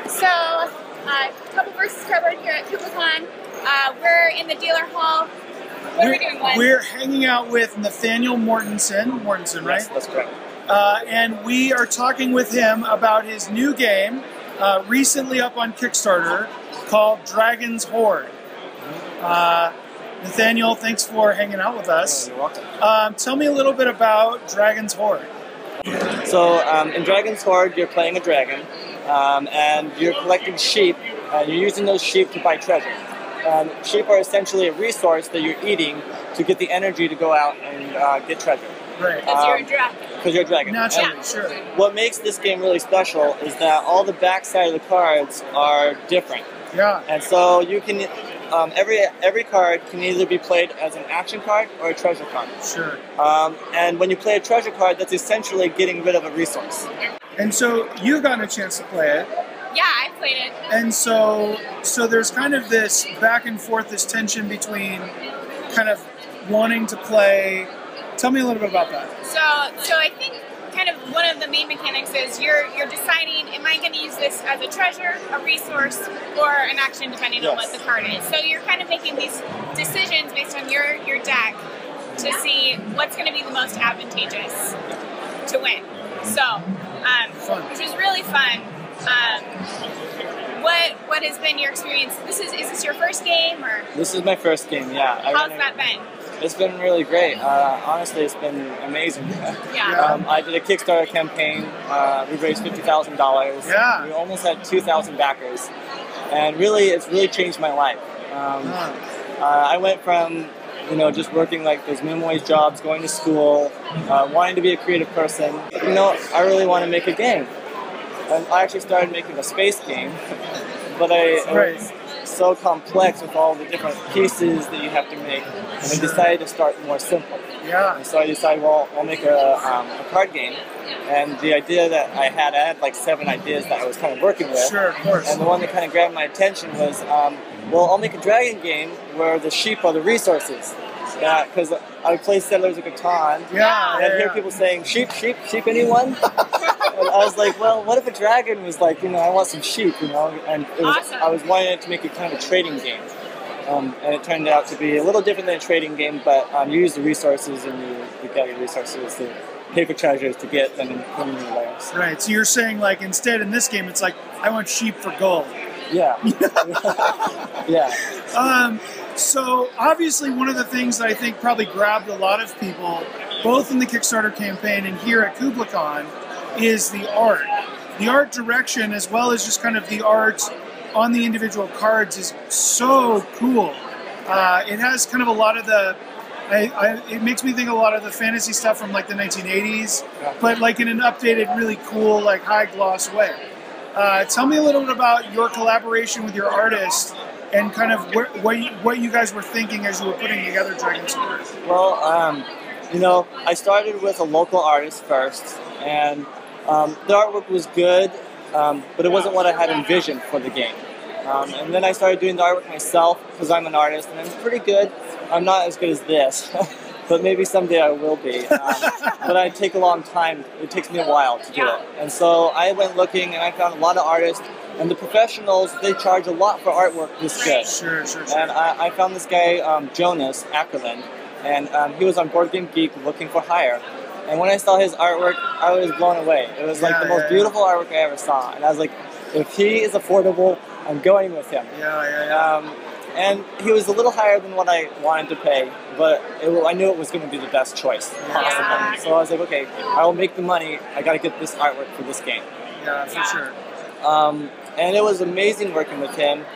So, Couple versus Cardboard here at KublaCon. We're in the dealer hall. What are we doing, Glenn? We're hanging out with Nathaniel Mortensen, right? Yes, that's correct. And we are talking with him about his new game, recently up on Kickstarter, called Dragon's Hoard. Nathaniel, thanks for hanging out with us. You're welcome. Tell me a little bit about Dragon's Hoard. So, in Dragon's Hoard, you're playing a dragon, and you're collecting sheep, and you're using those sheep to buy treasure. Sheep are essentially a resource that you're eating to get the energy to go out and get treasure. Right. Because you're a dragon. Because you're a dragon. Naturally, And sure. what makes this game really special is that all the backside of the cards are different. Yeah. And so you can, every card can either be played as an action card or a treasure card. Sure. And when you play a treasure card, that's essentially getting rid of a resource. And so you've gotten a chance to play it. Yeah, I've played it. And so there's kind of this back and forth, this tension between kind of wanting to play. Tell me a little bit about that. So I think kind of one of the main mechanics is you're deciding, am I going to use this as a treasure, a resource, or an action, depending on what the card is. So you're kind of making these decisions based on your deck to see what's going to be the most advantageous to win. So, which was really fun. What has been your experience? Is this your first game, or? This is my first game, yeah. How's that been? It's been really great. Honestly, it's been amazing. Yeah. I did a Kickstarter campaign. We raised $50,000. Yeah. We almost had 2,000 backers, and really, it's really changed my life. I went from just working like those minimum wage jobs, going to school, wanting to be a creative person. I really want to make a game. And I actually started making a space game, but it was so complex with all the different pieces that you have to make, and I decided to start more simple. Yeah. And so I decided, well, I'll make a card game. And the idea that I had like 7 ideas that I was kind of working with. Sure, of course. And the one that kind of grabbed my attention was, well, I'll make a dragon game where the sheep are the resources. Yeah, because I play Settlers of Catan, and I'd hear people saying, sheep, anyone? And I was like, well, what if a dragon was like, I want some sheep, and it was, Awesome. I was wanting to make it kind of a trading game. And it turned out to be a little different than a trading game, but you use the resources and you get your resources to pay for treasures to get them in your layers. Right, so you're saying like instead in this game it's like, I want sheep for gold. Yeah. Yeah. So obviously one of the things that I think probably grabbed a lot of people, both in the Kickstarter campaign and here at KublaCon, is the art. The art direction, as well as just kind of the art on the individual cards, is so cool. It has kind of a lot of the, it makes me think a lot of the fantasy stuff from like the 1980s, but like in an updated, really cool, like high gloss way. Tell me a little bit about your collaboration with your artist and kind of what you guys were thinking as you were putting together Dragon's Hoard. Well, I started with a local artist first, and the artwork was good, but it wasn't what I had envisioned for the game. And then I started doing the artwork myself because I'm an artist, and I'm pretty good. I'm not as good as this, but maybe someday I will be. But I take a long time. It takes me a while to do it. And so I went looking, and I found a lot of artists. And the professionals, they charge a lot for artwork this good. Sure. And I found this guy, Jonas Ackerland, and he was on Board Game Geek looking for hire. And when I saw his artwork, I was blown away. It was like the most beautiful artwork I ever saw. And I was like, if he is affordable, I'm going with him. And he was a little higher than what I wanted to pay, but I knew it was going to be the best choice possible. So I was like, okay, I will make the money. I got to get this artwork for this game. Yeah, for sure. And it was amazing working with him.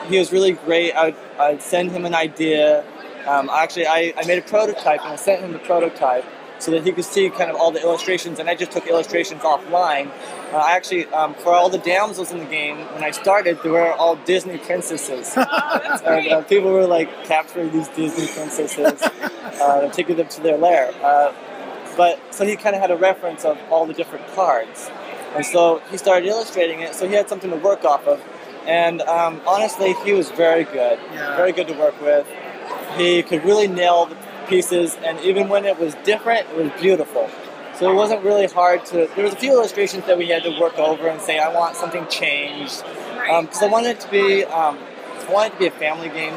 He was really great. I'd send him an idea. Actually, I made a prototype, and I sent him the prototype so that he could see kind of all the illustrations, and I just took illustrations offline. Actually, for all the damsels in the game, when I started, they were all Disney princesses. That's great. And people were like capturing these Disney princesses and taking them to their lair. So he kind of had a reference of all the different cards. And so he started illustrating it, so he had something to work off of. And honestly, he was very good. Very good to work with. He could really nail the pieces, and even when it was different, it was beautiful. So it wasn't really hard to. There was a few illustrations that we had to work over and say, I want something changed, because I wanted it to be, a family game.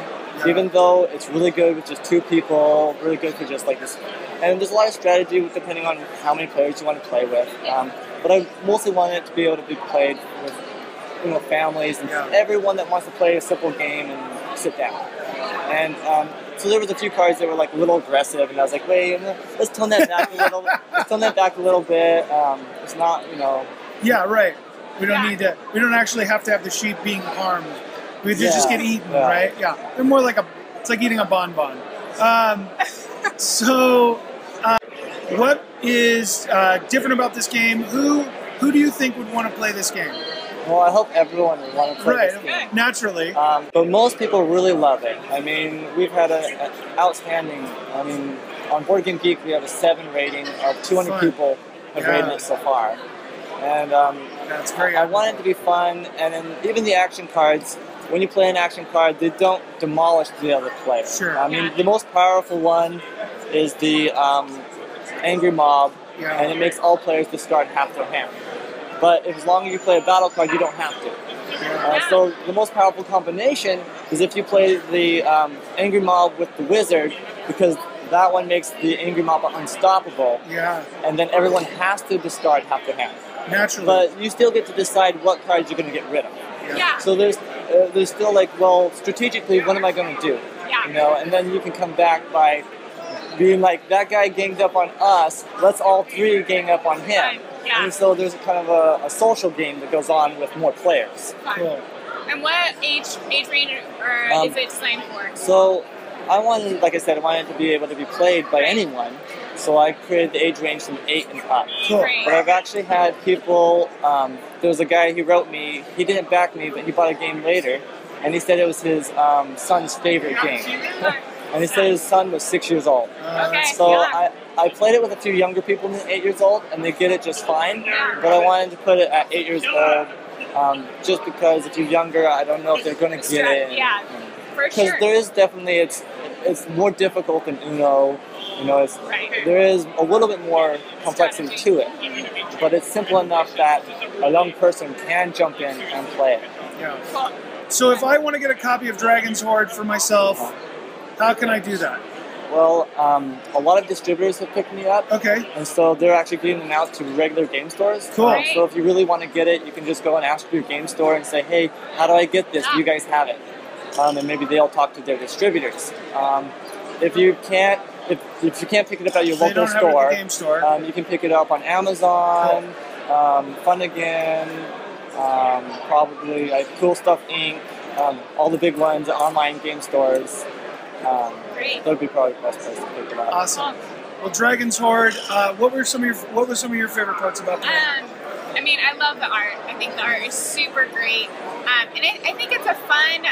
Even though it's really good with just 2 people, really good for just like this. And there's a lot of strategy depending on how many players you want to play with. But I mostly wanted it to be able to be played with, families and everyone that wants to play a simple game and sit down. And so there was a few cards that were like a little aggressive, and I was like, wait, let's tone that back a little. Let's tone that back a little bit. It's not, Yeah, right. We don't need to. We don't actually have to have the sheep being harmed. They just get eaten, right? Yeah, they're more like it's like eating a bonbon. So, what is different about this game? Who do you think would want to play this game? Well, I hope everyone would want to play this game. Naturally. But most people really love it. I mean, we've had an outstanding. I mean, on Board Game Geek, we have a 7 rating of 200 people have rated it so far. And that's great. I want it to be fun, and then even the action cards. When you play an action card, they don't demolish the other player. Sure. I mean, the most powerful one is the Angry Mob, and it makes all players discard half their hand. But as long as you play a battle card, you don't have to. So the most powerful combination is if you play the Angry Mob with the Wizard, because that one makes the Angry Mob unstoppable. Yeah. And then everyone has to discard half their hand. Naturally. But you still get to decide what cards you're going to get rid of. Yeah. So there's still like, well, strategically, what am I going to do? Yeah. And then you can come back by being like, that guy ganged up on us, let's all 3 gang up on him. Yeah. And so there's kind of a social game that goes on with more players. Cool. And what age range is it designed for? So I wanted, like I said, I wanted it to be able to be played by anyone. So I created the age range from 8 and up. Cool. But I've actually had people, there was a guy who wrote me, he didn't back me, but he bought a game later, and he said it was his son's favorite game. And he said his son was 6 years old. So I played it with a few younger people than 8 years old, and they get it just fine. But I wanted to put it at 8 years old, just because if you're younger, I don't know if they're going to get it. Yeah, for sure. Because there is definitely, it's more difficult than Uno. There is a little bit more complexity to it, but it's simple enough that a young person can jump in and play it. Yeah. So if I want to get a copy of Dragon's Hoard for myself, how can I do that? Well, a lot of distributors have picked me up. Okay. And so they're actually getting them out to regular game stores. Cool. So if you really want to get it, you can just go and ask your game store and say, hey, how do I get this? Do you guys have it? And maybe they'll talk to their distributors. If you can't pick it up at your local store, you can pick it up on Amazon, Fun Again, probably like Cool Stuff Inc., all the big ones, online game stores. That would be probably the best place to pick it up. Awesome. Well, Dragon's Hoard. What were some of your favorite parts about the game? I mean, I love the art. I think the art is super great, and I think it's a fun,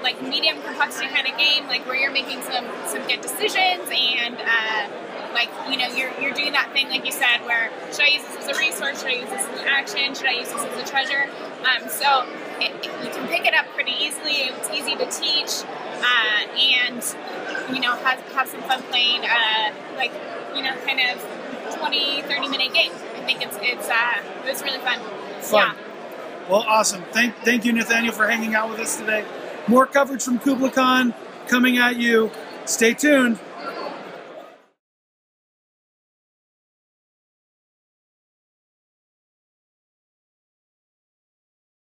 like medium complexity kind of game, like where you're making some good decisions, and like you're doing that thing like you said, where should I use this as a resource? Should I use this as an action? Should I use this as a treasure? So you can pick it up pretty easily. It's easy to teach, and have some fun playing, kind of 20-30 minute games. I think it's really fun. Yeah. Well, awesome. Thank you, Nathaniel, for hanging out with us today. More coverage from KublaCon coming at you. Stay tuned.